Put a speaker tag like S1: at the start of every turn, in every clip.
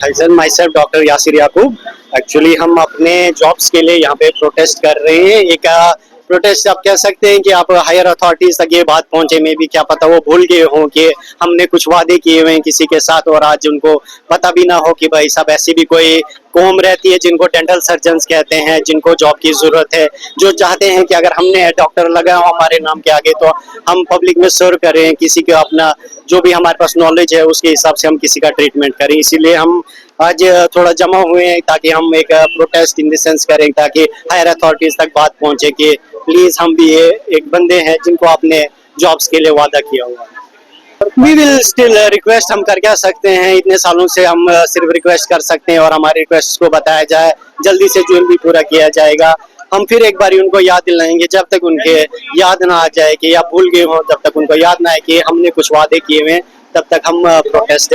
S1: Sir my self doctor Yasir Yakub. Actually हम अपने jobs के लिए यहाँ पे प्रोटेस्ट कर रहे हैं। एक प्रोटेस्ट आप कह सकते हैं कि आप हायर अथॉरिटीज तक ये बात पहुंचे, में भी क्या पता वो भूल गए हों कि हमने कुछ वादे किए हुए हैं किसी के साथ, और आज उनको पता भी ना हो कि भाई साहब ऐसी भी कोई कौम रहती है जिनको डेंटल सर्जन्स कहते हैं, जिनको जॉब की जरूरत है, जो चाहते हैं कि अगर हमने डॉक्टर लगाया हो हमारे नाम के आगे तो हम पब्लिक में सर्व करें, किसी का अपना जो भी हमारे पास नॉलेज है उसके हिसाब से हम किसी का ट्रीटमेंट करें। इसीलिए हम आज थोड़ा जमा हुए हैं ताकि हम एक प्रोटेस्ट इन द सेंस करें, ताकि हायर अथॉरिटीज तक बात पहुंचे कि प्लीज हम भी ये एक बंदे हैं जिनको आपने जॉब्स के लिए वादा किया हुआ। वी विल स्टिल रिक्वेस्ट, हम कर क्या सकते हैं, इतने सालों से हम सिर्फ रिक्वेस्ट कर सकते हैं और हमारे रिक्वेस्ट को बताया जाए, जल्दी से जल्दी पूरा किया जाएगा। हम फिर एक बार उनको याद दिलाएंगे, जब तक उनके याद ना आ जाए कि या भूल गए हो, जब तक उनको याद ना आए कि हमने कुछ वादे किए हुए, तब तक हम प्रोटेस्ट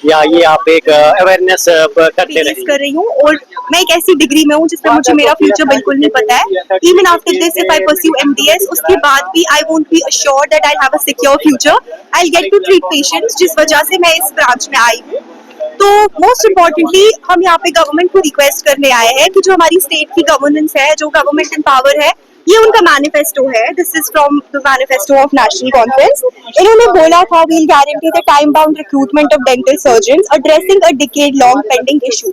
S1: या ये आप एक अवेयरनेस करते रहेंगे।
S2: कर रही हूँ और मैं एक ऐसी डिग्री में हूँ जिसमें मुझे मेरा फ्यूचर बिल्कुल नहीं पता है। Even after this if I pursue MDS, उसके बाद भी I won't be assured that I have a secure future. I will get to treat patients, जिस वजह से मैं इस ब्रांच में आई हूँ। तो मोस्ट इम्पोर्टेंटली हम यहाँ पे गवर्नमेंट को रिक्वेस्ट करने आए हैं कि जो हमारी स्टेट की गवर्नेंस है, जो गवर्नमेंट इन पावर है, ये उनका मैनिफेस्टो है। This is from the manifesto of National Conference. इन्होंने बोला था we will guarantee the time bound recruitment of dental surgeons addressing a decade long pending issue.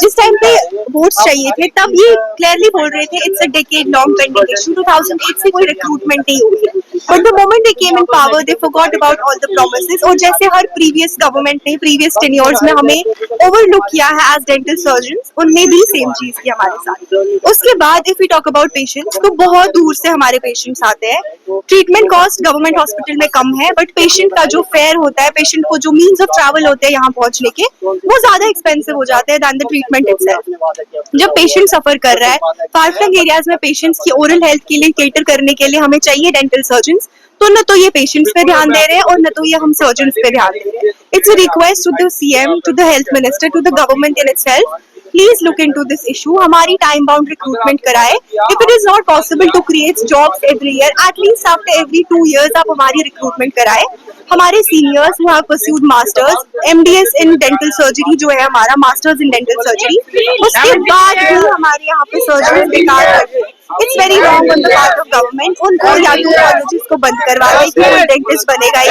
S2: जिस टाइम पे वोट्स चाहिए थे तब ये क्लियरली बोल रहे थे it's a decade long pending issue, 2008 से कोई रिक्रूटमेंट नहीं हुई है। But the moment they came in power they forgot about all the promises, और जैसे हर प्रीवियस गवर्नमेंट ने प्रीवियस टेन्योर्स में हमें ओवरलुक किया है एज डेंटल सर्जन्स, उनने भी सेम चीज की हमारे साथ। उसके बाद if we talk about patients, तो बहुत दूर से हमारे पेशेंट्स आते हैं। ट्रीटमेंट कॉस्ट गवर्नमेंट हॉस्पिटल में कम है, बट पेशेंट का जो फेयर होता है, पेशेंट को जो मीन्स ऑफ ट्रैवल होते हैं यहाँ पहुंचने के, वो ज्यादा एक्सपेंसिव हो जाते हैं दैन द ट्रीटमेंट इटसेल्फ। जब पेशेंट सफर कर रहा है फार फ्लंग एरियाज में, पेशेंट्स की ओरल हेल्थ के लिए केटर करने के लिए हमें चाहिए डेंटल सर्जन्स, तो न तो ये पेशेंट्स पे ध्यान दे रहे हैं और न तो ये हम सर्जन्स पे ध्यान दे रहे हैं। It's a request to the CM, to the health minister, to the government in itself, please look into this issue. हमारी टाइम बाउंड रिक्रूटमेंट कराए। If it is not possible to create jobs every year, at least after every 2 years आप हमारी recruitment कराए। हमारे seniors who have pursued masters MDS in dental surgery, जो है हमारा masters in dental surgery, उसके बाद भी हमारे यहाँ पे सर्जरी बेकार कर रहे हैं। It's very wrong on the part of government. उनको या तो कॉलेजेस को बंद करवाए कि कोई डेंटिस्ट बनेगा ही,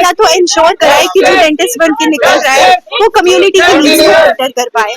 S2: या तो इंश्योर कराए कि जो डेंटिस्ट बन के निकल रहा है वो कम्युनिटी के नीड्स को बेटर कर पाए।